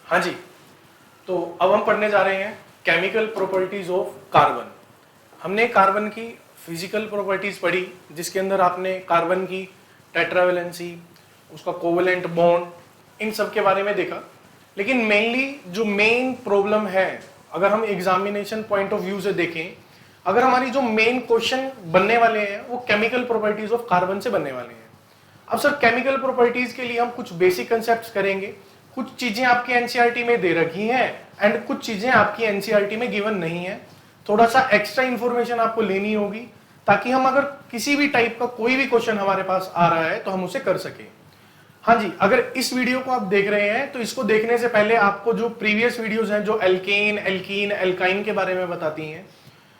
हाँ जी, तो अब हम पढ़ने जा रहे हैं केमिकल प्रॉपर्टीज ऑफ कार्बन। हमने कार्बन की फिजिकल प्रॉपर्टीज पढ़ी, जिसके अंदर आपने कार्बन की टेट्रावेलेंसी, उसका कोवेलेंट बॉन्ड, इन सब के बारे में देखा। लेकिन मेनली जो मेन प्रॉब्लम है, अगर हम एग्जामिनेशन पॉइंट ऑफ व्यू से देखें, अगर हमारी जो मेन क्वेश्चन बनने वाले हैं वो केमिकल प्रॉपर्टीज ऑफ कार्बन से बनने वाले हैं। अब सर केमिकल प्रॉपर्टीज के लिए हम कुछ बेसिक कंसेप्ट्स करेंगे, कुछ चीजें आपकी एनसीईआरटी में दे रखी हैं एंड कुछ चीजें आपकी एनसीईआरटी में गिवन नहीं है। थोड़ा सा एक्स्ट्रा इंफॉर्मेशन आपको लेनी होगी ताकि हम अगर किसी भी टाइप का कोई भी क्वेश्चन हमारे पास आ रहा है तो हम उसे कर सकें। हाँ जी, अगर इस वीडियो को आप देख रहे हैं तो इसको देखने से पहले आपको जो प्रीवियस वीडियोस हैं जो एल्केन, एल्कीन, एल्काइन के बारे में बताती हैं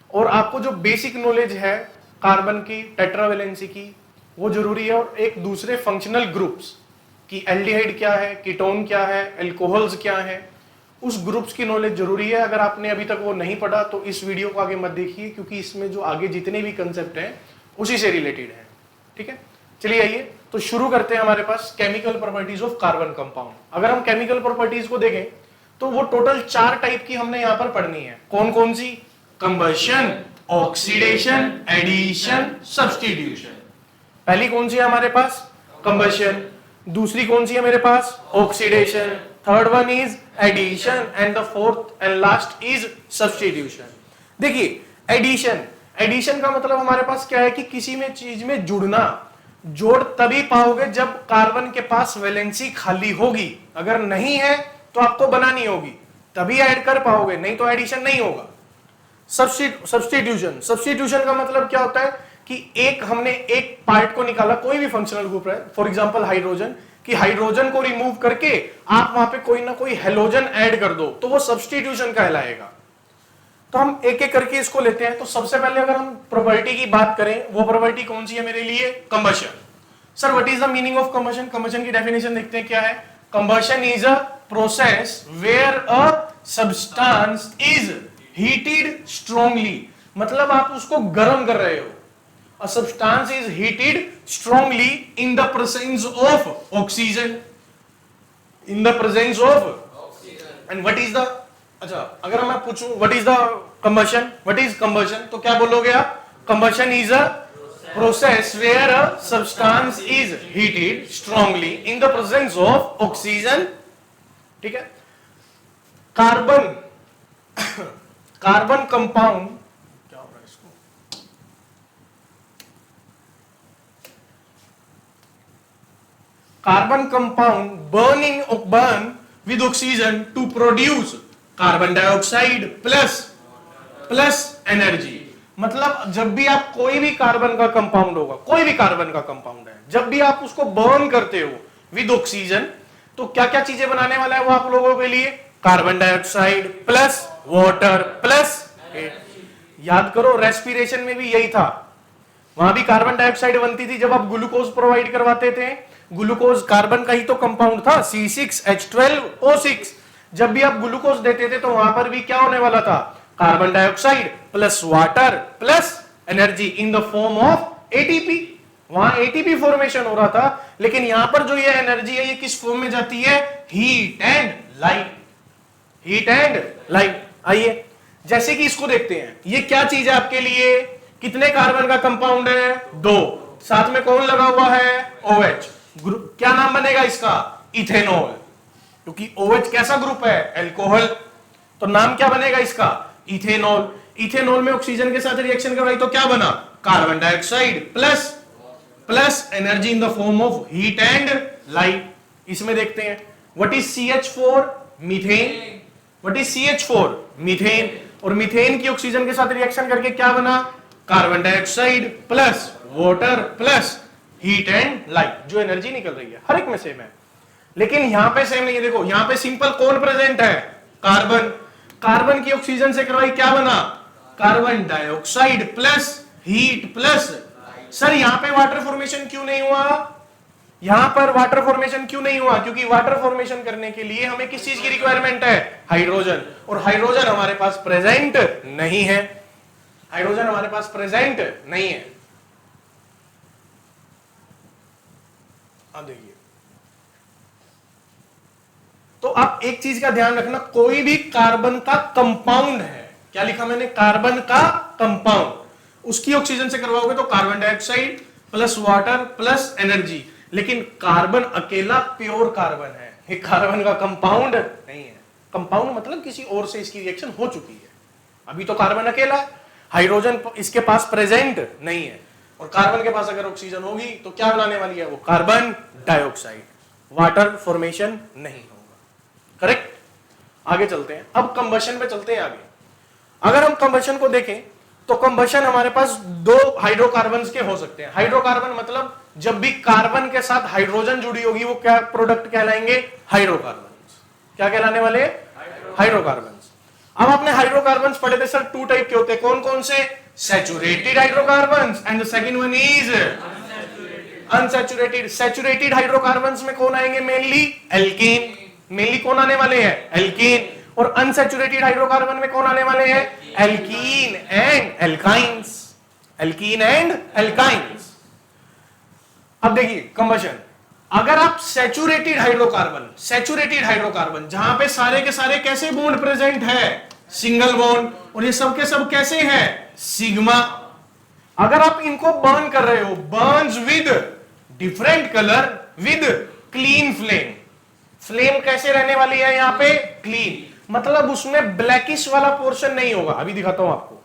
और आपको जो बेसिक नॉलेज है कार्बन की टेट्रावेलेंसी की वो जरूरी है, और एक दूसरे फंक्शनल ग्रुप्स की एल्डिहाइड क्या है, कीटोन क्या है, एल्कोहल्स क्या है, उस ग्रुप्स की नॉलेज जरूरी है। अगर आपने अभी तक वो नहीं पढ़ा तो इस वीडियो को आगे मत देखिए, क्योंकि इसमें जो आगे जितने भी कंसेप्ट हैं उसी से रिलेटेड है। ठीक है, चलिए आइए तो शुरू करते हैं हमारे पास chemical properties of carbon compound. अगर हम केमिकल प्रॉपर्टीज को देखें तो वो टोटल 4 टाइप की हमने यहां पर पढ़नी है। कौन कौन सी? Combustion, oxidation, addition, substitution. पहली कौन सी है हमारे पास? कंबशन। दूसरी कौन सी है मेरे पास? Oxidation. Third one is addition and the fourth and last is substitution. देखिए एडिशन, एडिशन का मतलब हमारे पास क्या है कि किसी में चीज में जुड़ना। जोड़ तभी पाओगे जब कार्बन के पास वैलेंसी खाली होगी, अगर नहीं है तो आपको बनानी होगी, तभी ऐड कर पाओगे, नहीं तो एडिशन नहीं होगा। सब्स्टिट्यूशन, सब्स्टिट्यूशन का मतलब क्या होता है कि हमने एक पार्ट को निकाला, कोई भी फंक्शनल ग्रुप है, फॉर एग्जांपल हाइड्रोजन, कि हाइड्रोजन को रिमूव करके आप वहां पे कोई ना कोई हेलोजन ऐड कर दो तो वो सब्स्टिट्यूशन कहलाएगा। तो हम एक एक करके इसको लेते हैं। तो सबसे पहले अगर हम प्रॉपर्टी की बात करें, वो प्रॉपर्टी कौन सी है मेरे लिए? Combustion. Sir what is the meaning of combustion? Combustion की डेफिनेशन देखते हैं क्या है। Combustion is a process where a substance is heated strongly, मतलब आप उसको गर्म कर रहे हो। A substance is heated strongly in the presence of oxygen. In the presence of oxygen. And what is the, अच्छा अगर मैं पूछूं what is the combustion, what is combustion, तो क्या बोलोगे आप? Combustion is a process where a substance is heated strongly in the presence of oxygen. ठीक है। Carbon, carbon compound, carbon compound burn with oxygen to produce carbon dioxide plus energy। मतलब जब भी आप कोई भी कार्बन का कंपाउंड होगा, कोई भी कार्बन का कंपाउंड है, जब भी आप उसको बर्न करते हो विद ऑक्सीजन, तो क्या क्या चीजें बनाने वाला है वो आप लोगों के लिए? Carbon dioxide plus water plus. याद करो रेस्पिरेशन में भी यही था, वहां भी कार्बन डाइऑक्साइड बनती थी जब आप ग्लूकोज प्रोवाइड करवाते थे। ग्लूकोज कार्बन का ही तो कंपाउंड था, C6H12O6। जब भी आप ग्लूकोज देते थे तो वहां पर भी क्या होने वाला था? Carbon dioxide plus water plus energy in the form of ATP. वहां एटीपी फॉर्मेशन हो रहा था, लेकिन यहां पर जो ये एनर्जी है ये किस फॉर्म में जाती है? Heat and light, heat and light. आइए जैसे कि इसको देखते हैं, ये क्या चीज है आपके लिए? कितने कार्बन का कंपाउंड है? 2। साथ में कौन लगा हुआ है? OH। ग्रुप क्या नाम बनेगा इसका? इथेनॉल, क्योंकि OH कैसा ग्रुप है? एल्कोहल, तो नाम क्या बनेगा इसका? इथेनॉल। इथेनॉल में ऑक्सीजन के साथ रिएक्शन करवाई तो क्या बना? Carbon dioxide plus energy in the form of heat and light. इसमें देखते हैं what is CH4? Methane. What is CH4? Methane. और मीथेन की ऑक्सीजन के साथ रिएक्शन करके क्या बना? Carbon dioxide plus water plus heat and light. जो एनर्जी निकल रही है हर एक में सेम है, लेकिन यहां पे सेम नहीं है। देखो यहां पे सिंपल कौन प्रेजेंट है? कार्बन। कार्बन की ऑक्सीजन से करवाई क्या बना? Carbon dioxide plus heat plus. Sir यहां पे वाटर फॉर्मेशन क्यों नहीं हुआ? यहां पर वाटर फॉर्मेशन क्यों नहीं हुआ? क्योंकि वाटर फॉर्मेशन करने के लिए हमें किस चीज की रिक्वायरमेंट है? हाइड्रोजन। और हाइड्रोजन हमारे पास प्रेजेंट नहीं है, हाइड्रोजन हमारे पास प्रेजेंट नहीं है। अब देखिए तो आप एक चीज का ध्यान रखना, कोई भी कार्बन का कंपाउंड है, क्या लिखा मैंने, कार्बन का कंपाउंड, उसकी ऑक्सीजन से करवाओगे तो carbon dioxide plus water plus energy. लेकिन कार्बन अकेला प्योर कार्बन है, ये कार्बन का कंपाउंड नहीं है। कंपाउंड मतलब किसी और से इसकी रिएक्शन हो चुकी है, अभी तो कार्बन अकेला है, हाइड्रोजन इसके पास प्रेजेंट नहीं है, और कार्बन के पास अगर ऑक्सीजन होगी तो क्या बनाने वाली है वो, कार्बन डाइऑक्साइड, वाटर फॉर्मेशन नहीं होगा। करेक्ट। आगे चलते हैं, अब कंबशन पे चलते हैं आगे। अगर हम कंबशन को देखें तो कंबशन हमारे पास दो हाइड्रोकार्बन्स के हो सकते हैं। हाइड्रोकार्बन मतलब जब भी कार्बन के साथ हाइड्रोजन जुड़ी होगी वो क्या प्रोडक्ट कहलाएंगे, हाइड्रोकार्बन्स। क्या कहलाने वाले, हाइड्रोकार्बन्स। अब आपने हाइड्रोकार्बन्स पढ़े थे सर, टू टाइप के होते हैं, कौन कौन से, saturated hydrocarbons and the second one is unsaturated. Saturated hydrocarbons में कौन आएंगे, मेनली एल्कीन, मेनली कौन आने वाले हैं, एल्कीन। और अनसैचुरेटेड हाइड्रोकार्बन में कौन आने वाले हैं, alkene and alkynes, alkene and alkynes. अब देखिए कंबशन, अगर आप सैचुरेटेड हाइड्रोकार्बन जहां पे सारे के सारे कैसे बॉन्ड प्रेजेंट है, सिंगल बॉन्ड, और ये सब के सब कैसे है, सिग्मा। अगर आप इनको बर्न कर रहे हो, Burns with different colour with clean flame, flame कैसे रहने वाली है यहां पे, क्लीन, मतलब उसमें ब्लैकिश वाला पोर्शन नहीं होगा। अभी दिखाता हूं आपको,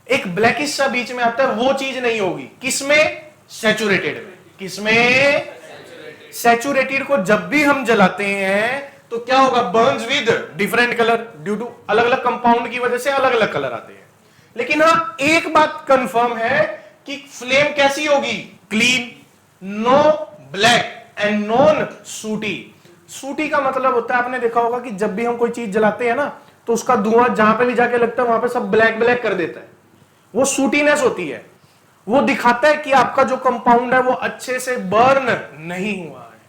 एक ब्लैकिश सा बीच में आता है, वो चीज नहीं होगी, किसमें, सैचुरेटेड में। किसमें, सैचुरेटेड को जब भी हम जलाते हैं तो क्या होगा, burns with different colour, due to अलग अलग कंपाउंड की वजह से अलग अलग कलर आते हैं। लेकिन हां एक बात कंफर्म है कि फ्लेम कैसी होगी, clean, no black and non sooty. Sooty का मतलब होता है, आपने देखा होगा कि जब भी हम कोई चीज जलाते हैं ना तो उसका धुआं जहां पे भी जाके लगता है वहां पे सब ब्लैक ब्लैक कर देता है, वो सूटीनेस होती है, वो दिखाता है कि आपका जो कंपाउंड है वो अच्छे से बर्न नहीं हुआ है।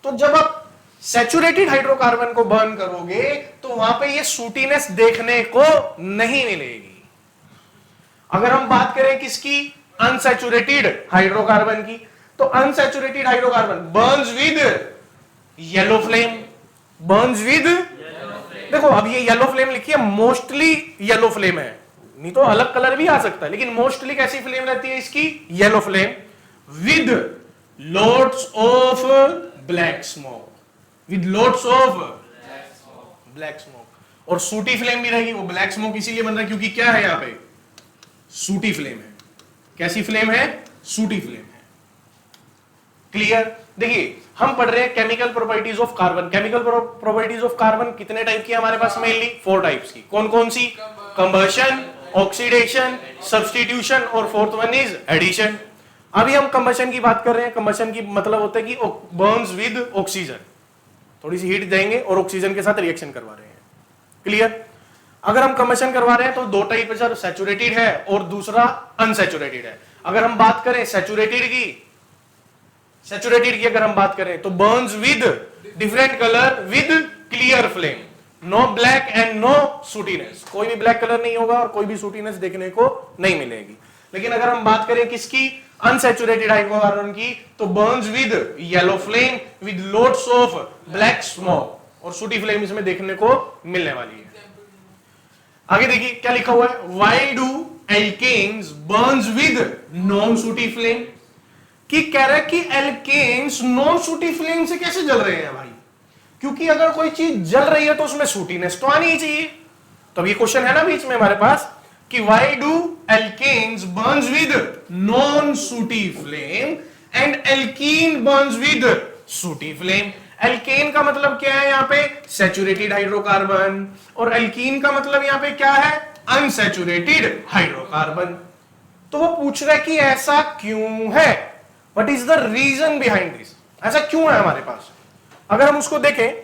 तो जब आप सैचुरेटेड हाइड्रोकार्बन को बर्न करोगे तो वहां पे ये सूटीनेस देखने को नहीं मिलेगी। अगर हम बात करें किसकी, अनसैचुरेटेड हाइड्रोकार्बन की, तो unsaturated hydrocarbon Burns with yellow flame, Burns with, देखो अब ये येलो फ्लेम लिखी है, मोस्टली येलो फ्लेम है, नहीं तो अलग कलर भी आ सकता है, लेकिन मोस्टली कैसी फ्लेम रहती है इसकी, yellow flame, with loads of black smoke, with loads of black smoke. और सूटी फ्लेम भी रहेगी, वो ब्लैक स्मोक इसीलिए बन रहा है क्योंकि क्या है यहां पे, सूटी फ्लेम है। कैसी फ्लेम है, सूटी फ्लेम है। क्लियर। देखिए हम पढ़ रहे हैं chemical properties of carbon. Chemical properties of carbon कितने टाइप की हमारे पास, मेनली 4 टाइप्स की। कौन कौन सी, कंबशन, ऑक्सीडेशन, सब्स्टिट्यूशन और फोर्थ वन इज एडिशन। अभी हम कंबशन की बात कर रहे हैं। कंबशन की मतलब होता है कि बर्न्स विद ऑक्सीजन, थोड़ी सी हीट देंगे और ऑक्सीजन के साथ रिएक्शन करवा रहे हैं। क्लियर। अगर हम कंबशन करवा रहे हैं तो दो टाइप है सर, सैचुरेटेड है और दूसरा अनसैचुरेटेड है। अगर हम बात करें सैचुरेटेड की अगर हम बात करें तो burns with different colour with clear flame, no black and no sootiness, कोई भी ब्लैक कलर नहीं होगा और कोई भी सूटीनेस देखने को नहीं मिलेगी। लेकिन अगर हम बात करें किसकी, अनसैचुरेटेड हाइड्रोकार्बन की, तो burns with yellow flame with loads of black smoke, और सूटी फ्लेम इसमें देखने को मिलने वाली है। आगे देखिए क्या लिखा हुआ है, why do alkanes burns with non sooty flame. कि कह रहा है कि एल्केन्स नॉन सूटी फ्लेम से कैसे जल रहे हैं भाई, क्योंकि अगर कोई चीज जल रही है तो उसमें सूटीनेस तो आनी ही चाहिए। तो ये क्वेश्चन है ना बीच में हमारे पास कि why do alkanes burns with non sooty flame and alkene burns with sooty flame. Alkane का मतलब क्या है यहां पे, सैचुरेटेड हाइड्रोकार्बन, और एल्कीन का मतलब यहां पे क्या है, अनसैचुरेटेड हाइड्रोकार्बन। तो वो पूछ रहा है कि ऐसा क्यों है, what is the reason behind this, ऐसा क्यों है हमारे पास। अगर हम उसको देखें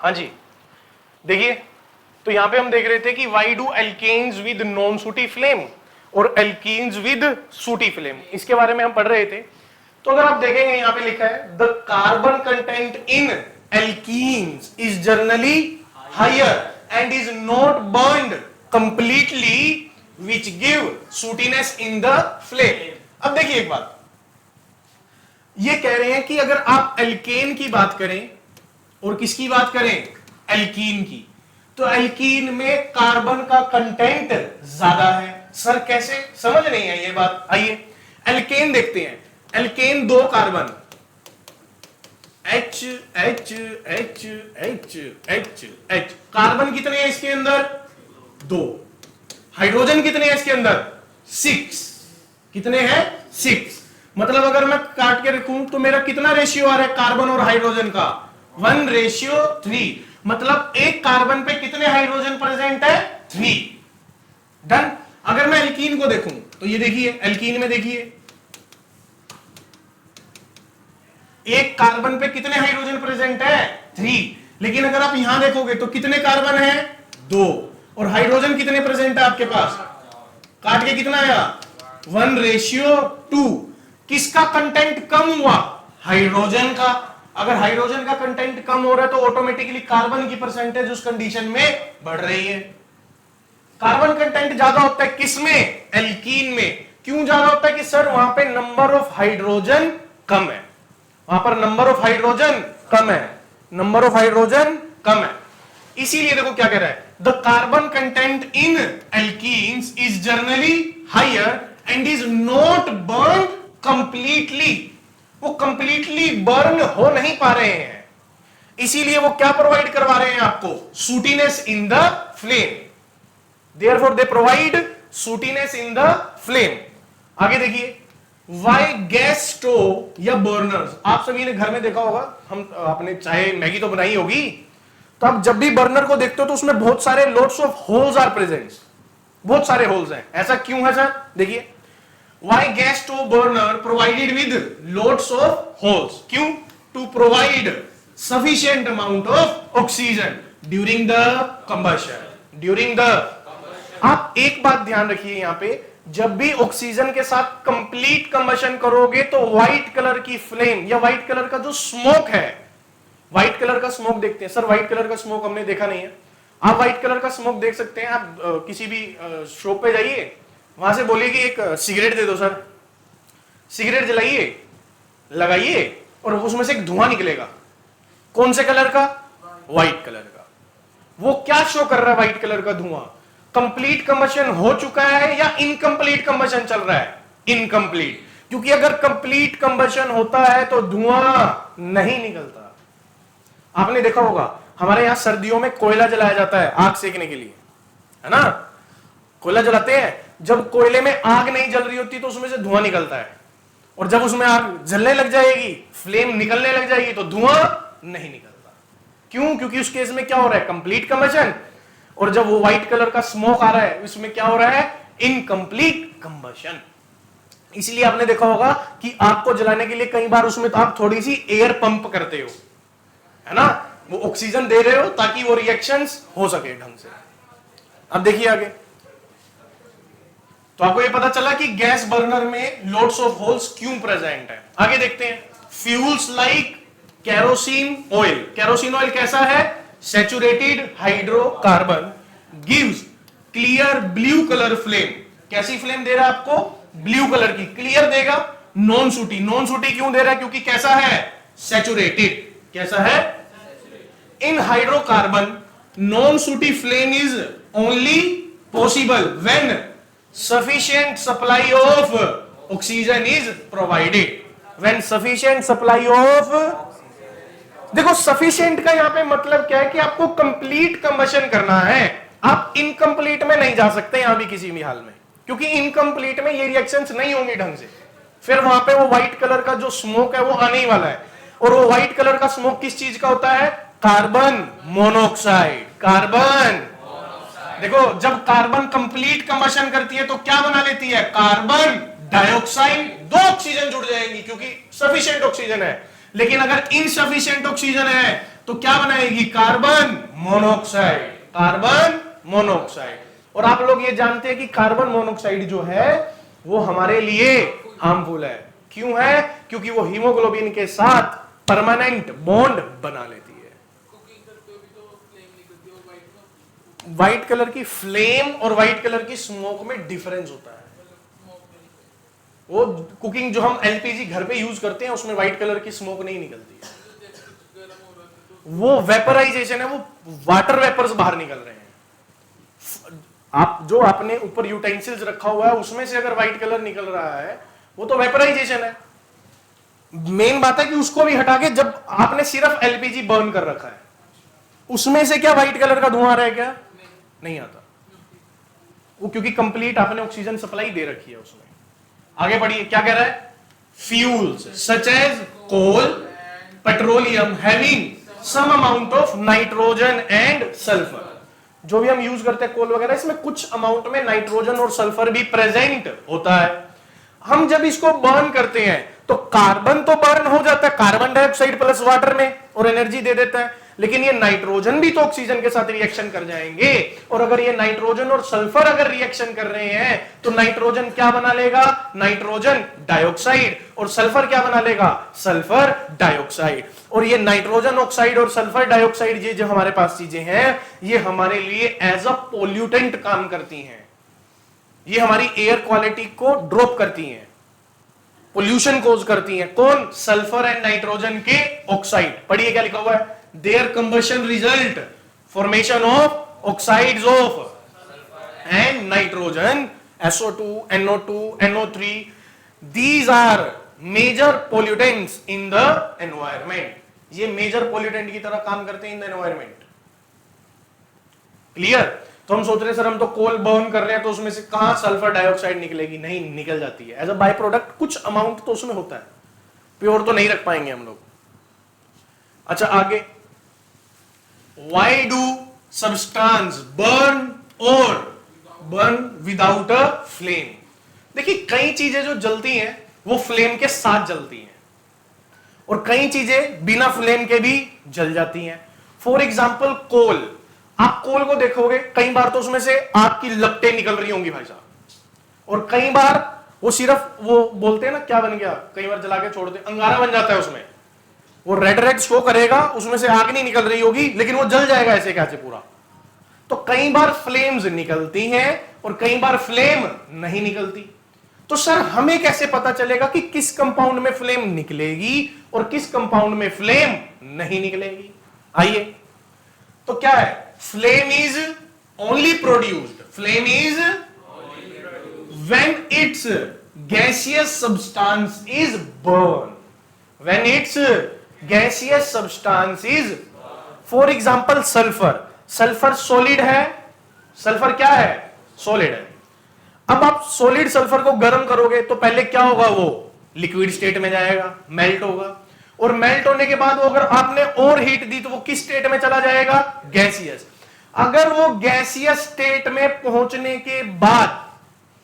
हाँ जी, देखिए, तो यहां पे हम देख रहे थे कि why do alkanes with non sooty flame और एल्कीन्स विद सूटी फ्लेम, इसके बारे में हम पढ़ रहे थे। तो अगर आप देखेंगे यहां पे लिखा है the carbon content in alkenes is generally higher and is not burned completely which give sootiness in the flame. अब देखिए एक बात, ये कह रहे हैं कि अगर आप एल्केन की बात करें और किसकी बात करें, एल्कीन की, तो एल्कीन में कार्बन का कंटेंट ज्यादा है। सर कैसे, समझ नहीं है ये बात। आइए एल्केन देखते हैं। Alkane 2 carbon H H H H H H, carbon कितने हैं इसके अंदर, 2। हाइड्रोजन कितने हैं इसके अंदर, 6। कितने हैं, 6। मतलब अगर मैं काट के रखूं तो मेरा कितना रेशियो आ रहा है कार्बन और हाइड्रोजन का, 1:3। मतलब एक कार्बन पे कितने हाइड्रोजन प्रेजेंट है, 3। डन। अगर मैं एल्कीन को देखूं तो ये देखिए, एल्कीन में देखिए एक कार्बन पे कितने हाइड्रोजन प्रेजेंट है, 3। लेकिन अगर आप यहां देखोगे तो कितने कार्बन है, 2, और हाइड्रोजन कितने प्रेजेंट है आपके पास, काट के कितना आया, 1:2। किसका कंटेंट कम हुआ, हाइड्रोजन का। अगर हाइड्रोजन का कंटेंट कम हो रहा है तो ऑटोमेटिकली कार्बन की परसेंटेज उस कंडीशन में बढ़ रही है। कार्बन कंटेंट ज्यादा होता है किसमें, एल्कीन में। क्यों ज्यादा होता है कि सर वहां पे नंबर ऑफ हाइड्रोजन कम है, वहां पर नंबर ऑफ हाइड्रोजन कम है, नंबर ऑफ हाइड्रोजन कम है। इसीलिए देखो क्या कह रहा है, the carbon content in alkenes is generally higher and is not burn completely. वो कंप्लीटली बर्न हो नहीं पा रहे हैं, इसीलिए वो क्या प्रोवाइड करवा रहे हैं आपको, sootiness in the flame. Therefore they provide sootiness in the flame. आगे देखिए, वाई गैस स्टोव या बर्नर्स, आप सभी ने घर में देखा होगा, हम आपने चाहे मैगी तो बनाई होगी, तो आप जब भी बर्नर को देखते हो तो उसमें बहुत सारे loads of holes are present, बहुत सारे होल्स हैं। ऐसा क्यों है सर, देखिए, why gas stove burner provided with loads of holes, क्यों, to provide sufficient amount of oxygen during the combustion, during the. आप एक बात ध्यान रखिए यहां पे, जब भी ऑक्सीजन के साथ कंप्लीट कंबशन करोगे तो व्हाइट कलर की फ्लेम या व्हाइट कलर का जो स्मोक है, व्हाइट कलर का स्मोक देखते हैं। सर व्हाइट कलर का स्मोक हमने देखा नहीं है, आप व्हाइट कलर का स्मोक देख सकते हैं। आप किसी भी शॉप पे जाइए, वहां से बोलिए कि एक सिगरेट दे दो सर, सिगरेट जलाइए, लगाइए, और उसमें से एक धुआं निकलेगा, कौन से कलर का, व्हाइट कलर का। वो क्या शो कर रहा है, व्हाइट कलर का धुआं, कंप्लीट कंबशन हो चुका है या इनकम्प्लीट कंबशन चल रहा है, इनकम्प्लीट। क्योंकि अगर कंप्लीट कंबशन होता है तो धुआं नहीं निकलता। आपने देखा होगा हमारे यहां सर्दियों में कोयला जलाया जाता है आग सेकने के लिए, है ना, कोयला जलाते हैं। जब कोयले में आग नहीं जल रही होती तो उसमें से धुआं निकलता है, और जब उसमें आग जलने लग जाएगी, फ्लेम निकलने लग जाएगी, तो धुआं नहीं निकलता। क्यों, क्योंकि उस केस में क्या हो रहा है, कंप्लीट कंबशन। और जब वो व्हाइट कलर का स्मोक आ रहा है, उसमें क्या हो रहा है, इनकम्प्लीट कंबशन। इसलिए आपने देखा होगा कि आग को जलाने के लिए कई बार उसमें तो आप थोड़ी सी एयर पंप करते हो, है ना, वो ऑक्सीजन दे रहे हो ताकि वो रिएक्शंस हो सके ढंग से। अब देखिए आगे, तो आपको ये पता चला कि गैस बर्नर में लोड्स ऑफ होल्स क्यों प्रेजेंट है। आगे देखते हैं, fuels like kerosene oil. Kerosene oil कैसा है, saturated hydrocarbon, gives clear blue colour flame. कैसी फ्लेम दे रहा है आपको, ब्लू कलर की, क्लियर देगा, नॉन सूटी। नॉन सूटी क्यों दे रहा है, क्योंकि कैसा है, सैचुरेटेड। कैसा है, in hydrocarbon non sooty flame is only possible when sufficient supply of oxygen is provided, when sufficient supply of, देखो sufficient का यहां पे मतलब क्या है कि आपको कंप्लीट कंबशन करना है, आप इनकम्प्लीट में नहीं जा सकते यहां भी किसी भी हाल में, क्योंकि इनकम्प्लीट में ये रिएक्शंस नहीं होंगी ढंग से। फिर वहां पे वो व्हाइट कलर का जो स्मोक है वो आने ही वाला है, और वो व्हाइट कलर का स्मोक किस चीज का होता है, कार्बन मोनोऑक्साइड। कार्बन, देखो जब कार्बन कंप्लीट कंबशन करती है तो क्या बना लेती है, कार्बन डाइऑक्साइड। 2 ऑक्सीजन जुड़ जाएंगी क्योंकि सफिशिएंट ऑक्सीजन है। लेकिन अगर इनसफिशिएंट ऑक्सीजन है तो क्या बनाएगी? Carbon monoxide. Carbon monoxide. और आप लोग ये जानते हैं कि कार्बन मोनोऑक्साइड जो है वो हमारे लिए हार्मफुल है। क्यों है? क्योंकि वो हीमोग्लोबिन के साथ परमानेंट बॉन्ड बना लेती है। व्हाइट कलर की फ्लेम और व्हाइट कलर की स्मोक में डिफरेंस होता है। वो कुकिंग जो हम एलपीजी घर पे यूज करते हैं उसमें व्हाइट कलर की स्मोक नहीं निकलती है, वो वेपराइजेशन है, वो वाटर वेपर्स बाहर निकल रहे हैं। आप जो आपने ऊपर यूटेंसिल्स रखा हुआ है उसमें से अगर व्हाइट कलर निकल रहा है वो तो वेपराइजेशन है। मेन बात है कि उसको भी हटा के जब आपने सिर्फ एलपीजी बर्न कर रखा है उसमें से क्या व्हाइट कलर का धुआं आ रहा है? क्या नहीं आता वो, क्योंकि कंप्लीट आपने ऑक्सीजन सप्लाई दे रखी है उसमें। आगे बढ़िए, क्या कह रहा है? Fuels such as coal, petroleum having some amount of nitrogen and sulphur. जो भी हम यूज करते हैं कोल वगैरह, इसमें कुछ अमाउंट में नाइट्रोजन और सल्फर भी प्रेजेंट होता है। हम जब इसको बर्न करते हैं तो कार्बन तो बर्न हो जाता है, कार्बन डाइऑक्साइड प्लस वाटर में, और एनर्जी दे देता है। लेकिन ये नाइट्रोजन भी तो ऑक्सीजन के साथ रिएक्शन कर जाएंगे, और अगर ये नाइट्रोजन और सल्फर अगर रिएक्शन कर रहे हैं तो नाइट्रोजन क्या बना लेगा? Nitrogen dioxide. और सल्फर क्या बना लेगा? Sulphur dioxide. और ये नाइट्रोजन ऑक्साइड और सल्फर डाइऑक्साइड, ये जो हमारे पास चीजें हैं, ये हमारे लिए एज अ पोल्यूटेंट काम करती हैं। ये हमारी एयर क्वालिटी को ड्रॉप करती हैं, पोल्यूशन कोज करती हैं। कौन? सल्फर एंड नाइट्रोजन के ऑक्साइड। पढ़िए क्या लिखा हुआ है? Their combustion result formation of oxides of and nitrogen, SO2, NO2, NO3। These are major pollutants in the environment. ये मेजर पोल्यूटेंट की तरह काम करते हैं इन द एनवायरमेंट। क्लियर? तो हम सोच रहे हैं सर हम तो कोल बर्न कर रहे हैं तो उसमें से कहां सल्फर डाइऑक्साइड निकलेगी? नहीं, निकल जाती है एज अ बाय प्रोडक्ट। कुछ अमाउंट तो उसमें होता है, प्योर तो नहीं रख पाएंगे हम लोग। अच्छा आगे, व्हाई डू सब्सटेंस बर्न और बर्न विदाउट अ फ्लेम? देखिए, कई चीजें जो जलती हैं वो फ्लेम के साथ जलती हैं, और कई चीजें बिना फ्लेम के भी जल जाती हैं। फॉर एग्जाम्पल कोल। आप कोल को देखोगे कई बार तो उसमें से आग की लपटें निकल रही होंगी भाई साहब, और कई बार वो सिर्फ वो बोलते हैं ना क्या बन गया, कई बार जला के छोड़ दे अंगारा बन जाता है, उसमें वो रेड रेड शो करेगा, उसमें से आग नहीं निकल रही होगी लेकिन वो जल जाएगा ऐसे कैसे पूरा। तो कई बार फ्लेम्स निकलती हैं और कई बार फ्लेम नहीं निकलती। तो सर हमें कैसे पता चलेगा कि किस कंपाउंड में फ्लेम निकलेगी और किस कंपाउंड में फ्लेम नहीं निकलेगी? आइए, तो क्या है? Flame is only produced when its gaseous substance is burned. When its gaseous substance is, for example sulfur. Sulphur solid है, सल्फर क्या है? सॉलिड है। अब आप सॉलिड सल्फर को गर्म करोगे तो पहले क्या होगा? वो लिक्विड स्टेट में जाएगा, मेल्ट होगा, और मेल्ट होने के बाद अगर आपने और हीट दी तो वो किस स्टेट में चला जाएगा? गैसियस। अगर वो गैसियस स्टेट में पहुंचने के बाद,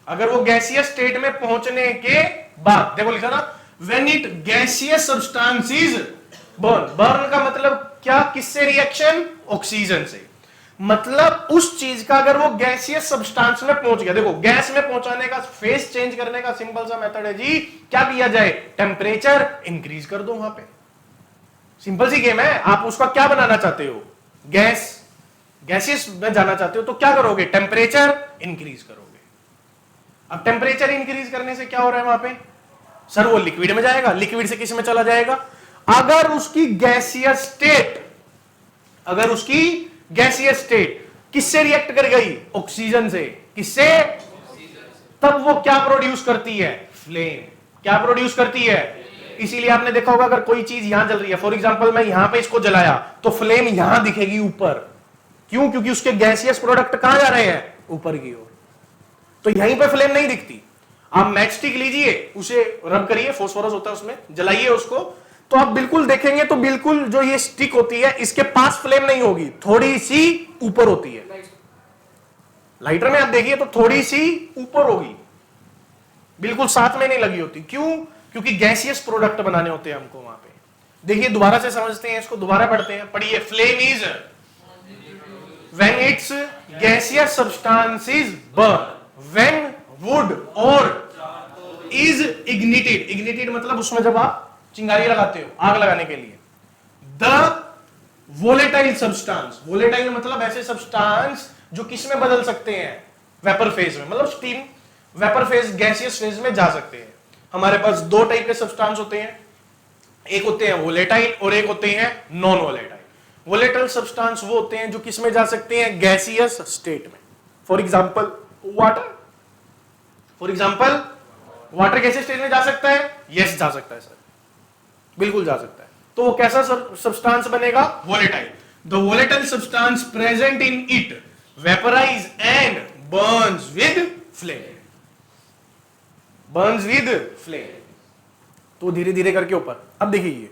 अगर वो गैसियस स्टेट में पहुंचने के बाद, देखो लिखा ना, when it gaseous substance is burn. Burn का मतलब क्या? किससे रिएक्शन? ऑक्सीजन से। मतलब उस चीज का अगर वो गैसियस सब्सटेंस में पहुंच गया, देखो गैस में पहुंचाने का, फेस चेंज करने का सिंपल सा मेथड है जी, क्या किया जाए? टेम्परेचर इंक्रीज कर दो। वहां पे सिंपल सी गेम है। आप उसका क्या बनाना चाहते हो? गैस, गैसियस में जाना चाहते हो तो क्या करोगे? टेम्परेचर इंक्रीज करोगे। अब टेम्परेचर इंक्रीज करने से क्या हो रहा है वहां पे? सर वो लिक्विड में जाएगा, लिक्विड से किस में चला जाएगा? अगर उसकी गैसियस स्टेट, अगर उसकी गैसियस स्टेट किससे रिएक्ट कर गई? ऑक्सीजन से। किससे? तब वो क्या प्रोड्यूस करती है? फ्लेम। क्या प्रोड्यूस करती है? इसीलिए आपने देखा होगा अगर कोई चीज यहां जल रही है, फॉर एग्जांपल मैं यहां पे इसको जलाया तो फ्लेम यहां दिखेगी ऊपर। क्यों? क्योंकि उसके गैसियस प्रोडक्ट कहां जा रहे हैं? ऊपर की ओर। तो यहीं पे फ्लेम नहीं दिखती। आप मैच स्टिक लीजिए, उसे रब करिए, फास्फोरस होता है उसमें, जलाइए उसको, तो आप बिल्कुल देखेंगे तो बिल्कुल जो ये स्टिक होती है इसके पास फ्लेम नहीं होगी, थोड़ी सी ऊपर होती है। लाइटर में आप देखिए तो थोड़ी सी ऊपर होगी, बिल्कुल साथ में नहीं लगी होती। क्यों? क्योंकि गैसियस प्रोडक्ट बनाने होते हैं हमको वहां पे। देखिए दोबारा से समझते हैं इसको, दोबारा पढ़ते हैं, पढ़िए। Flame is when it's gaseous substance is burn, when would और इज इग्निटेड, इग्निटेड मतलब उसमें जब आप चिंगारी लगाते हो आग लगाने के लिए। द वोलेटाइल सब्सटेंस, वोलेटाइल मतलब ऐसे सब्सटेंस जो किस में बदल सकते हैं, वेपर फेज में, मतलब steam vapour phase gaseous phase में जा सकते हैं। हमारे पास दो टाइप के सब्सटेंस होते हैं, एक होते हैं वोलेटाइल और एक होते हैं नॉन वोलेटाइल। वोलेटाइल सब्सटेंस वो होते हैं जो किस में जा सकते हैं, गैसियस स्टेट में। For example water, for example water gaseous state में जा सकता है, यस जा सकता है सर, बिल्कुल जा सकता है। तो वो कैसा सब्सटेंस बनेगा, volatile. The volatile substance present in it vaporise and Burns with flame, Burns with flame. तो धीरे धीरे करके ऊपर, अब देखिए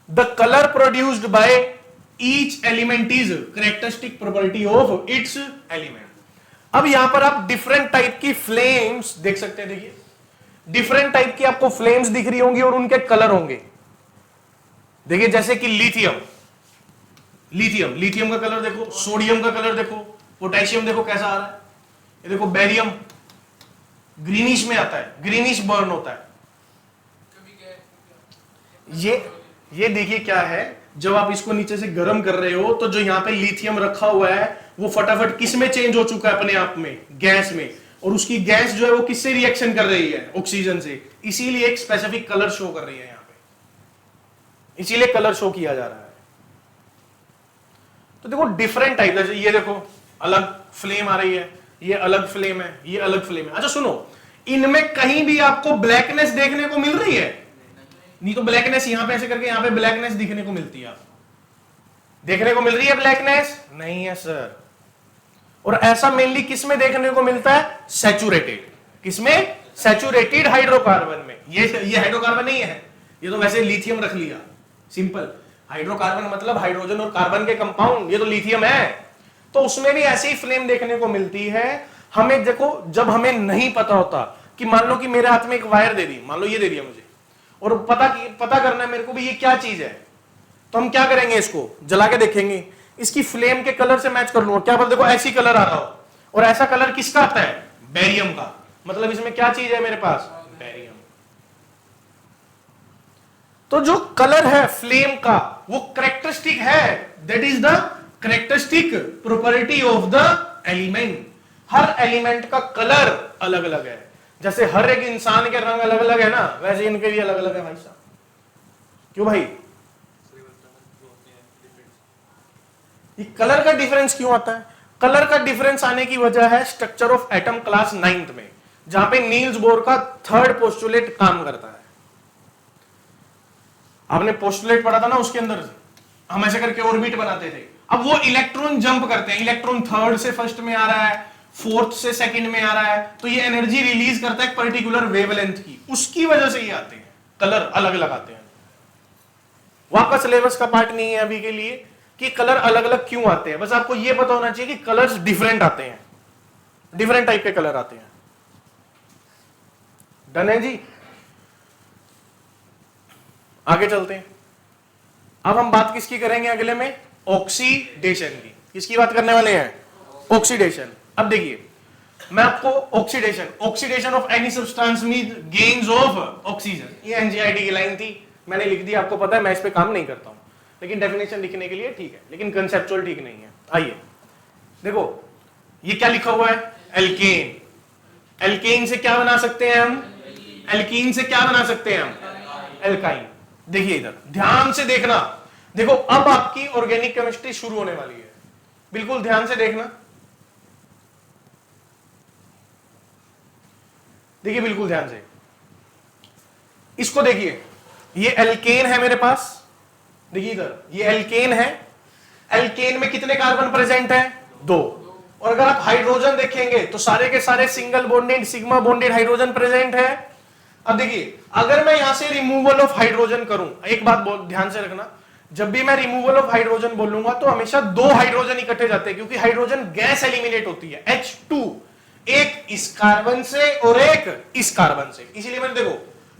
the colour produced by each element is characteristic property of its element. अब यहां पर आप डिफरेंट टाइप की फ्लेम्स देख सकते हैं, देखिए डिफरेंट टाइप की आपको फ्लेम्स दिख रही होंगी और उनके कलर होंगे। देखिए जैसे कि लिथियम, लिथियम, लिथियम का कलर देखो, सोडियम का कलर देखो, पोटेशियम देखो कैसा आ रहा है, ये देखो बेरियम ग्रीनिश में आता है, ग्रीनिश बर्न होता है। ये देखिए क्या है, जब आप इसको नीचे से गर्म कर रहे हो तो जो यहां पे लिथियम रखा हुआ है वो फटाफट किस में चेंज हो चुका है, अपने आप में गैस में, और उसकी गैस जो है वो किससे रिएक्शन कर रही है, ऑक्सीजन से, इसीलिए एक स्पेसिफिक कलर शो कर रही है यहां पे, इसीलिए कलर शो किया जा रहा है। तो देखो डिफरेंट टाइप, जैसे ये देखो अलग फ्लेम आ रही है, ये अलग फ्लेम है, ये अलग फ्लेम है। अच्छा सुनो, इनमें कहीं भी आपको ब्लैकनेस देखने को मिल रही है? नहीं तो ब्लैकनेस यहां पे ऐसे करके यहां पे ब्लैकनेस दिखने को मिलती है, आप देखने को मिल रही है ब्लैकनेस? नहीं है सर। और ऐसा मेनली किस में देखने को मिलता है, सैचुरेटेड, किसमें, सैचुरेटेड हाइड्रोकार्बन में। ये हाइड्रोकार्बन नहीं है, ये तो वैसे लिथियम रख लिया, सिंपल। हाइड्रोकार्बन मतलब हाइड्रोजन और कार्बन के कंपाउंड, ये तो लिथियम है। तो उसमें भी ऐसी ही फ्लेम देखने को मिलती है। हमें देखो, जब हमें नहीं पता होता कि मान लो कि मेरे हाथ में एक वायर दे दी, मान लो ये दे दिया मुझे, और पता करना है मेरे को भी ये क्या चीज है, तो हम क्या करेंगे, इसको जला के देखेंगे, इसकी फ्लेम के कलर से मैच कर लूंगा, क्या पता देखो ऐसी कलर आ रहा हो, और ऐसा कलर किसका आता है, बेरियम का, मतलब इसमें क्या चीज है मेरे पास, बेरियम। तो जो कलर है फ्लेम का वो करेक्टरिस्टिक है, that is the characteristic property of the element. Her element का कलर अलग अलग है, जैसे हर एक इंसान के रंग अलग अलग है ना, वैसे इनके भी अलग अलग है भाई साहब। क्यों भाई, ये कलर का डिफरेंस क्यों आता है? कलर का डिफरेंस आने की वजह है structure of atom class 9th में, जहां पे नील्स बोर का थर्ड पोस्टुलेट काम करता है। आपने पोस्टुलेट पढ़ा था ना, उसके अंदर हम ऐसे करके ऑर्बिट बनाते थे। अब वो इलेक्ट्रॉन जंप करते हैं, इलेक्ट्रॉन थर्ड से फर्स्ट में आ रहा है, फोर्थ से सेकंड में आ रहा है, तो ये एनर्जी रिलीज करता है एक पर्टिकुलर वेवलेंथ की, उसकी वजह से ये आते हैं, कलर अलग अलग आते हैं। वो आपका सिलेबस का पार्ट नहीं है अभी के लिए कि कलर अलग अलग क्यों आते हैं, बस आपको ये पता होना चाहिए कि कलर्स डिफरेंट आते हैं, डिफरेंट टाइप के कलर आते हैं। डन है जी, आगे चलते हैं। अब हम बात किसकी करेंगे अगले में, ऑक्सीडेशन की। किसकी बात करने वाले हैं, ऑक्सीडेशन। अब देखिए मैं आपको oxidation of any substance means gains of oxygen, ये एनसीईआरटी की लाइन थी, मैंने लिख दी, आपको पता है मैं इस पे काम नहीं करता हूं, लेकिन डेफिनेशन लिखने के लिए ठीक है, लेकिन कंसेप्चुअल ठीक नहीं है। आइए देखो ये क्या लिखा हुआ है, एल्केन। एल्केन से क्या बना सकते हैं हम, एल्कीन से क्या बना सकते हैं हम, एल्काइन। देखिए इधर ध्यान से देखना, देखो अब आपकी ऑर्गेनिक केमिस्ट्री शुरू होने वाली है, बिल्कुल ध्यान से देखना। देखिए बिल्कुल ध्यान से, इसको देखिए, ये एल्केन है मेरे पास, देखिए इधर ये एल्केन है। एल्केन में कितने कार्बन प्रेजेंट है, 2। और अगर आप हाइड्रोजन देखेंगे तो सारे के सारे single bonded sigma bonded hydrogen present है। अब देखिए अगर मैं यहां से रिमूवल ऑफ हाइड्रोजन करूं, एक बात बहुत ध्यान से रखना, जब भी मैं रिमूवल ऑफ हाइड्रोजन बोलूंगा तो हमेशा 2 हाइड्रोजन इकट्ठे जाते हैं, क्योंकि हाइड्रोजन गैस एलिमिनेट होती है, H2, एक इस कार्बन से और एक इस कार्बन से। इसीलिए मैंने देखो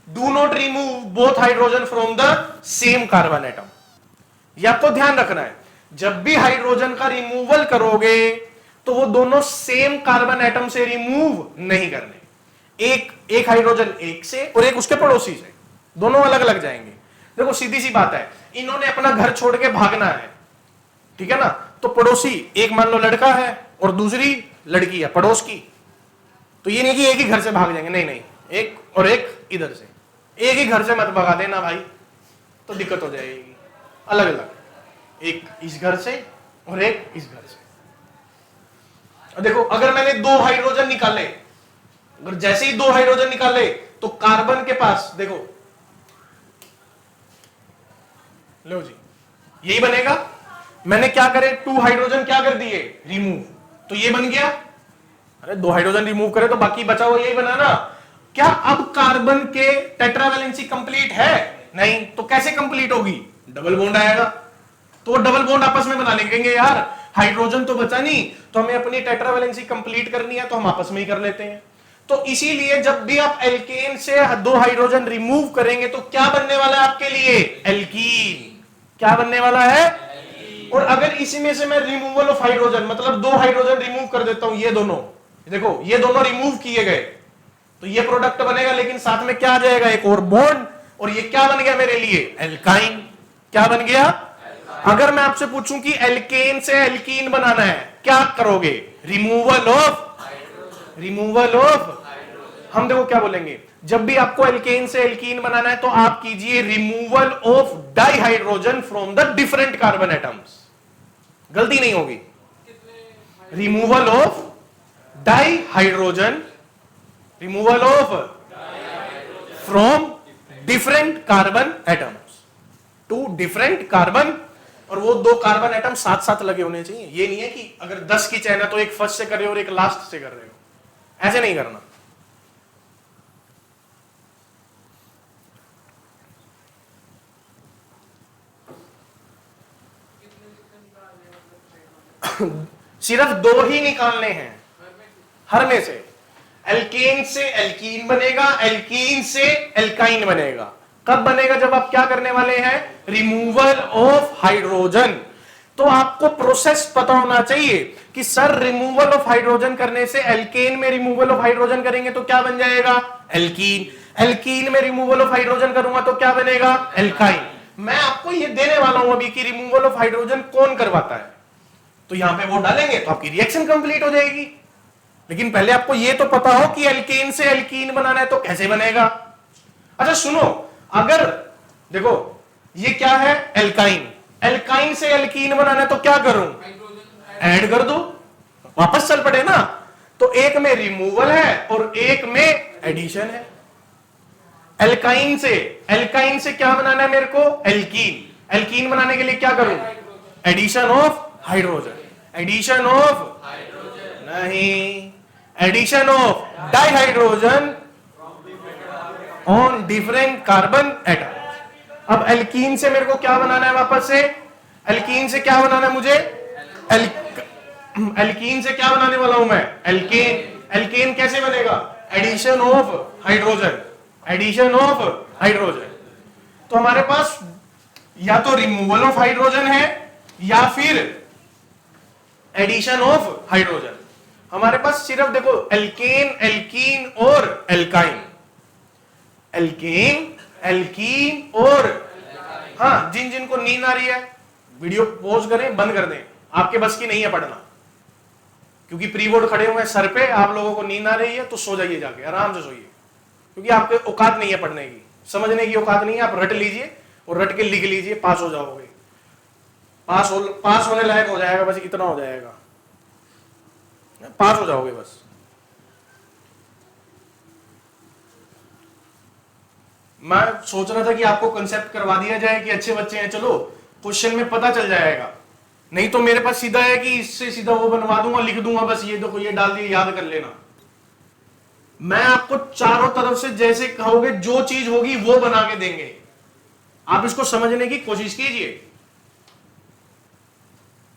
do not remove both hydrogen from the same carbon atom. ये आपको ध्यान रखना है, जब भी हाइड्रोजन का रिमूवल करोगे तो वो दोनों सेम कार्बन एटम से रिमूव नहीं करने, एक हाइड्रोजन एक से और एक उसके पड़ोसी से, दोनों अलग अलग जाएंगे। देखो सीधी सी बात है, इन्होंने अपना घर छोड़ के भागना है, ठीक है ना, तो पड़ोसी एक मान लो लड़का है और दूसरी लड़की है पड़ोस की, तो ये नहीं कि एक ही घर से भाग जाएंगे, नहीं नहीं, एक और एक इधर से, एक ही घर से मत भगा देना भाई, तो दिक्कत हो जाएगी, अलग अलग, एक इस घर से और एक इस घर से। देखो अगर मैंने दो हाइड्रोजन निकाले, अगर जैसे ही दो हाइड्रोजन निकाले तो कार्बन के पास देखो, लो जी यही बनेगा। मैंने क्या करे, 2 हाइड्रोजन क्या कर दिए, रिमूव, तो ये बन गया। अरे 2 हाइड्रोजन रिमूव करे तो बाकी बचा हुआ यही बना ना। क्या अब कार्बन के टेट्रावैलेंसी कंप्लीट है? नहीं, तो कैसे कंप्लीट होगी, डबल बॉन्ड आएगा, तो वो डबल बॉन्ड आपस में बना लेंगे। यार हाइड्रोजन तो बचा नहीं, तो हमें अपनी टेट्रावैलेंसी कंप्लीट करनी है, तो हम आपस में ही कर लेते हैं। तो इसीलिए जब भी आप एल्केन से 2 हाइड्रोजन रिमूव करेंगे तो क्या बनने वाला है आपके लिए, एल्कीन। क्या बनने वाला है? और अगर इसी में से मैं रिमूवल ऑफ हाइड्रोजन, मतलब 2 हाइड्रोजन रिमूव कर देता हूं, ये दोनों देखो, ये दोनों रिमूव किए गए, तो ये प्रोडक्ट बनेगा, लेकिन साथ में क्या आ जाएगा, एक और बॉन्ड, और ये क्या बन गया मेरे लिए, एल्काइन। क्या बन गया? अगर मैं आपसे पूछूं कि एल्केन से एल्कीन बनाना है, क्या करोगे, रिमूवल ऑफ, हम देखो क्या बोलेंगे, जब भी आपको एल्केन से एल्कीन बनाना है तो आप कीजिए removal of dihydrogen from the different carbon atoms. गलती नहीं होगी, removal of dihydrogen, removal of from different carbon atoms, 2 different carbon, और वो 2 कार्बन एटम साथ साथ लगे होने चाहिए। ये नहीं है कि अगर 10 की चैन है तो एक फर्स्ट से कर रहे हो और एक लास्ट से कर रहे हो, ऐसे नहीं करना। सिर्फ 2 ही निकालने हैं हर में से। एल्केन से एल्कीन बनेगा, एल्कीन से एल्काइन बनेगा। कब बनेगा? जब आप क्या करने वाले हैं, रिमूवल ऑफ हाइड्रोजन। तो आपको प्रोसेस पता होना चाहिए कि सर रिमूवल ऑफ हाइड्रोजन करने से, एल्केन में रिमूवल ऑफ हाइड्रोजन करेंगे तो क्या बन जाएगा, एल्कीन। एल्कीन में रिमूवल ऑफ हाइड्रोजन करूंगा तो क्या बनेगा, एल्काइन। मैं आपको ये देने वाला हूं अभी कि रिमूवल ऑफ हाइड्रोजन कौन करवाता है, तो यहां पे वो डालेंगे तो आपकी रिएक्शन कंप्लीट हो जाएगी। लेकिन पहले आपको ये तो पता हो कि एल्केन से एल्कीन बनाना है तो कैसे बनेगा। अच्छा सुनो, अगर देखो ये क्या है, एल्काइन, एल्काइन से एल्कीन बनाना है तो क्या करूं, ऐड कर दो, वापस चल पड़े ना। तो एक में रिमूवल है और एक में एडिशन है। एल्काइन से क्या बनाना है मेरे को, एल्कीन। एल्कीन बनाने के लिए क्या करूं, addition of hydrogen, addition of नहीं, addition of dihydrogen on different carbon atom. अब एल्कीन से मेरे को क्या बनाना है, वापस से एल्कीन से क्या बनाना है मुझे, एल्कीन से क्या बनाने वाला हूं मैं, एल्केन। एल्केन कैसे बनेगा, addition of hydrogen, addition of hydrogen. तो हमारे पास या तो रिमूवल ऑफ हाइड्रोजन है या फिर एडिशन ऑफ हाइड्रोजन। हमारे पास सिर्फ देखो एल्केन, एल्कीन और एल्काइन, एल्केन, एल्कीन और, हाँ जिन जिन को नींद आ रही है वीडियो पॉज करें, बंद कर दें, आपके बस की नहीं है पढ़ना, क्योंकि प्री बोर्ड खड़े हुए हैं सर पे, आप लोगों को नींद आ रही है तो सो जाइए, जाके आराम से सोइए, क्योंकि आपके औकात नहीं है पढ़ने की, समझने की औकात नहीं है। आप रट लीजिए और रट के लिख लीजिए, पास हो जाओगे, पास होने लायक हो जाएगा, बस इतना हो जाएगा, पास हो जाओगे बस। मैं सोच रहा था कि आपको कंसेप्ट करवा दिया जाए कि अच्छे बच्चे हैं, चलो क्वेश्चन में पता चल जाएगा, नहीं तो मेरे पास सीधा है कि इससे सीधा वो बनवा दूंगा, लिख दूंगा, बस ये देखो ये डाल दिए, याद कर लेना। मैं आपको चारों तरफ से जैसे कहोगे जो चीज होगी वो बना के देंगे, आप इसको समझने की कोशिश कीजिए।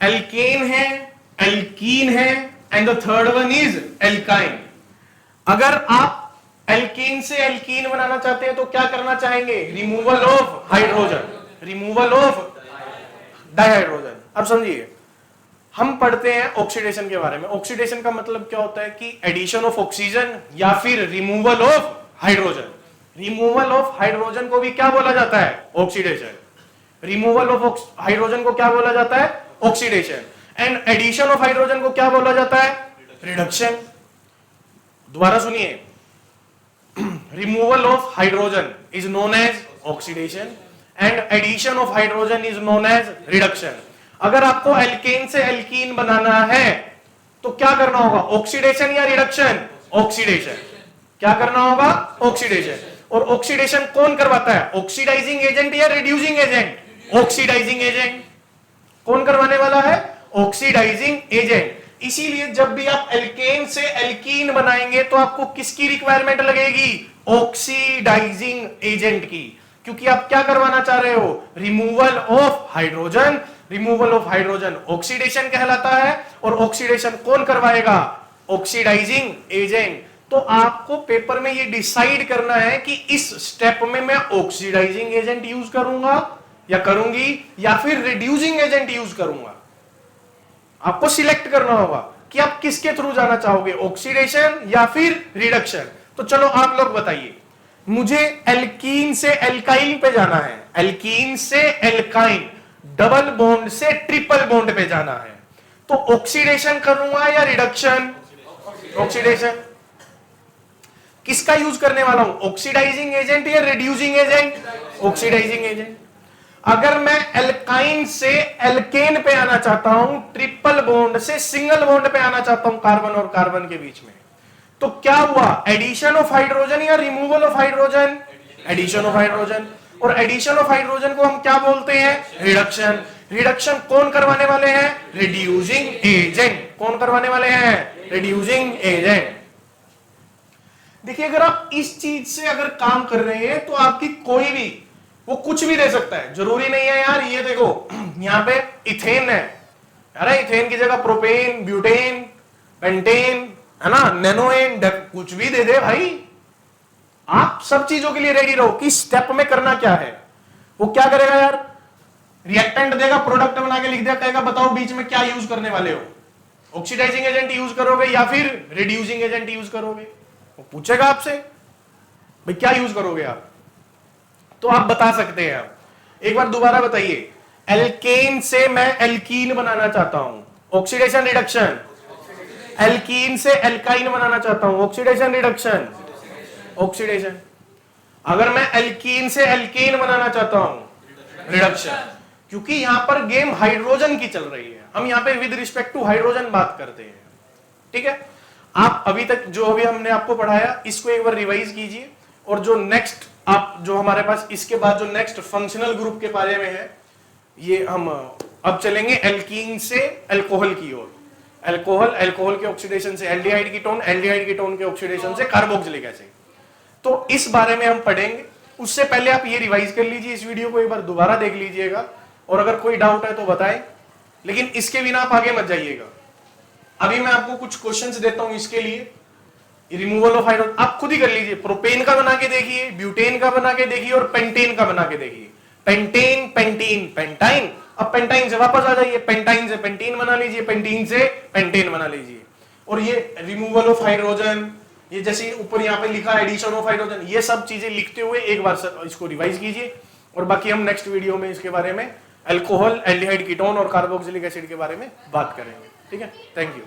एल्केन है, एल्कीन है, and the third one is alkyne. अगर आप एल्कीन से एल्कीन बनाना चाहते हैं तो क्या करना चाहेंगे? Removal of hydrogen, removal of dihydrogen. अब समझिए, हम पढ़ते हैं ऑक्सीडेशन के बारे में। ऑक्सीडेशन का मतलब क्या होता है कि एडिशन ऑफ ऑक्सीजन या फिर removal of hydrogen. Removal of hydrogen को भी क्या बोला जाता है? ऑक्सीडेशन। रिमूवल ऑफ हाइड्रोजन को क्या बोला जाता है? Oxidation. And addition of hydrogen को क्या बोला जाता है? रिडक्शन। दोबारा सुनिए, removal of hydrogen is known as oxidation and addition of hydrogen is known as reduction. अगर आपको एल्केन से एल्कीन बनाना है तो क्या करना होगा? ऑक्सीडेशन या रिडक्शन? ऑक्सीडेशन। क्या करना होगा? ऑक्सीडेशन। और ऑक्सीडेशन कौन करवाता है? ऑक्सीडाइजिंग एजेंट या रिड्यूसिंग एजेंट? Oxidising agent. कौन करवाने वाला है? Oxidising agent. इसीलिए जब भी आप एल्केन से एल्कीन बनाएंगे तो आपको किसकी रिक्वायरमेंट लगेगी? ऑक्सीडाइजिंग एजेंट की। क्योंकि आप क्या करवाना चाह रहे हो? Removal of hydrogen. Removal of hydrogen oxidation कहलाता है और ऑक्सीडेशन कौन करवाएगा? Oxidising agent. तो आपको पेपर में ये डिसाइड करना है कि इस स्टेप में मैं ऑक्सीडाइजिंग एजेंट यूज करूंगा या करूंगी या फिर रिड्यूसिंग एजेंट यूज करूंगा। आपको सिलेक्ट करना होगा कि आप किसके थ्रू जाना चाहोगे, ऑक्सीडेशन या फिर रिडक्शन। तो चलो आप लोग बताइए, मुझे एल्कीन से एल्काइल पे जाना है, एल्कीन से एल्काइन, डबल बॉन्ड से ट्रिपल बॉन्ड पे जाना है, तो ऑक्सीडेशन करूंगा या रिडक्शन? ऑक्सीडेशन। किसका यूज करने वाला हूं? ऑक्सीडाइजिंग एजेंट या रिड्यूसिंग एजेंट? Oxidising agent. अगर मैं एल्काइन से एल्केन पे आना चाहता हूं, ट्रिपल बॉन्ड से सिंगल बॉन्ड पे आना चाहता हूं कार्बन और कार्बन के बीच में, तो क्या हुआ? एडिशन ऑफ हाइड्रोजन या removal of hydrogen? Addition of hydrogen. और एडिशन ऑफ हाइड्रोजन को हम क्या बोलते हैं? रिडक्शन। रिडक्शन कौन करवाने वाले हैं? Reducing agent. कौन करवाने वाले हैं? Reducing agent. देखिए, अगर आप इस चीज से अगर काम कर रहे हैं तो आपकी कोई भी, वो कुछ भी दे सकता है। जरूरी नहीं है यार, ये देखो यहां पे इथेन है, अरे इथेन की जगह प्रोपेन, ब्यूटेन, पेंटेन, है ना, नैनोएन, कुछ भी दे दे भाई। आप सब चीजों के लिए रेडी रहो कि स्टेप में करना क्या है। वो क्या करेगा यार? रिएक्टेंट देगा, प्रोडक्ट बना के लिख दिया, कहेगा बताओ बीच में क्या यूज करने वाले हो, ऑक्सीडाइजिंग एजेंट यूज करोगे या फिर रिड्यूसिंग एजेंट यूज करोगे? वो पूछेगा आपसे भाई क्या यूज करोगे आप, तो आप बता सकते हैं। आप एक बार दोबारा बताइए, एल्केन से मैं एल्कीन बनाना चाहता हूं, ऑक्सीडेशन रिडक्शन। एल्कीन से एल्काइन बनाना चाहता हूं, ऑक्सीडेशन रिडक्शन, ऑक्सीडेशन। अगर मैं एल्कीन से एल्केन बनाना चाहता हूं, रिडक्शन। क्योंकि यहां पर गेम हाइड्रोजन की चल रही है, हम यहां पे विद रिस्पेक्ट टू हाइड्रोजन बात करते हैं। ठीक है, आप अभी तक जो अभी हमने आपको पढ़ाया इसको एक बार रिवाइज कीजिए, और जो नेक्स्ट आप जो हमारे पास इसके बाद जो नेक्स्ट फंक्शनल ग्रुप के बारे में है, ये हम अब चलेंगे एल्कीन से अल्कोहल की ओर। अल्कोहल, अल्कोहल के ऑक्सीडेशन से एल्डिहाइड कीटोन, एल्डिहाइड कीटोन के ऑक्सीडेशन से कार्बोक्सिलिक एसिड। तो इस बारे में हम पढ़ेंगे। उससे पहले आप ये रिवाइज कर लीजिए, इस वीडियो को एक बार दोबारा देख लीजिएगा, और अगर कोई डाउट है तो बताएं, लेकिन इसके बिना आप आगे मत जाइएगा। अभी मैं आपको कुछ क्वेश्चंस देता हूं इसके लिए। रिमूवल ऑफ हाइड्रोजन आप खुद ही कर लीजिए, प्रोपेन का बना के देखिए, ब्यूटेन का बना के देखिए और पेंटेन का बना के देखिए। Pentane, pentene, pentyne. अब पेंटाइन से वापस आ जाइए, पेंटाइन से पेंटीन बना लीजिए, पेंटीन से पेंटेन बना लीजिए। और ये रिमूवल ऑफ हाइड्रोजन, ये जैसे ऊपर यहाँ पे लिखा एडिशन ऑफ हाइड्रोजन, ये सब चीजें लिखते हुए एक बार इसको रिवाइज कीजिए, और बाकी हम नेक्स्ट वीडियो में इसके बारे में अल्कोहल, एल्डिहाइड कीटोन और कार्बोक्सिलिक एसिड के बारे में बात करेंगे। ठीक है, थैंक यू।